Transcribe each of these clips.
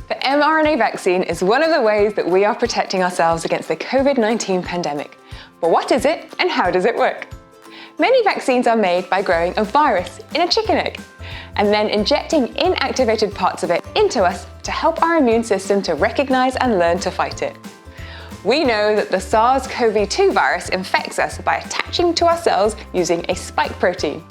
The mRNA vaccine is one of the ways that we are protecting ourselves against the COVID-19 pandemic. But what is it and how does it work? Many vaccines are made by growing a virus in a chicken egg and then injecting inactivated parts of it into us to help our immune system to recognize and learn to fight it. We know that the SARS-CoV-2 virus infects us by attaching to our cells using a spike protein.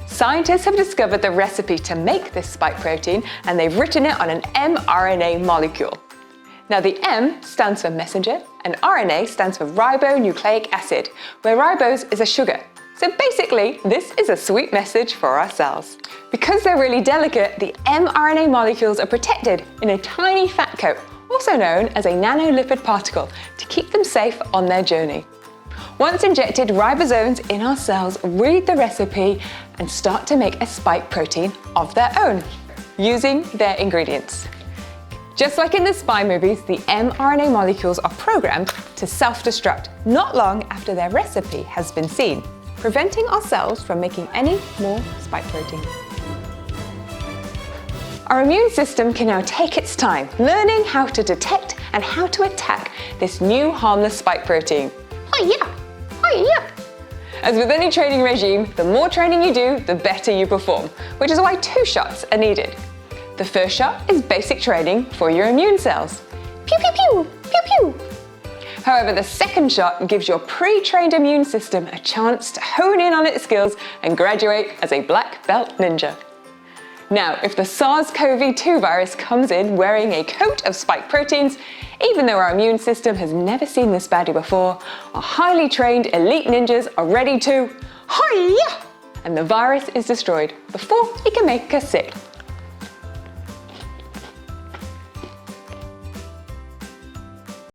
Scientists have discovered the recipe to make this spike protein and they've written it on an mRNA molecule. Now the M stands for messenger and RNA stands for ribonucleic acid, where ribose is a sugar. So basically, this is a sweet message for our cells. Because they're really delicate, the mRNA molecules are protected in a tiny fat coat, also known as a nanolipid particle, to keep them safe on their journey. Once injected, ribosomes in our cells read the recipe and start to make a spike protein of their own, using their ingredients. Just like in the spy movies, the mRNA molecules are programmed to self-destruct not long after their recipe has been seen, preventing our cells from making any more spike protein. Our immune system can now take its time learning how to detect and how to attack this new harmless spike protein. Hi-ya! Hi-ya! As with any training regime, the more training you do, the better you perform, which is why 2 shots are needed. The first shot is basic training for your immune cells. Pew, pew, pew, pew, pew. However, the second shot gives your pre-trained immune system a chance to hone in on its skills and graduate as a black belt ninja. Now, if the SARS-CoV-2 virus comes in wearing a coat of spike proteins, even though our immune system has never seen this baddie before, our highly trained elite ninjas are ready to hi-ya! And the virus is destroyed before it can make us sick.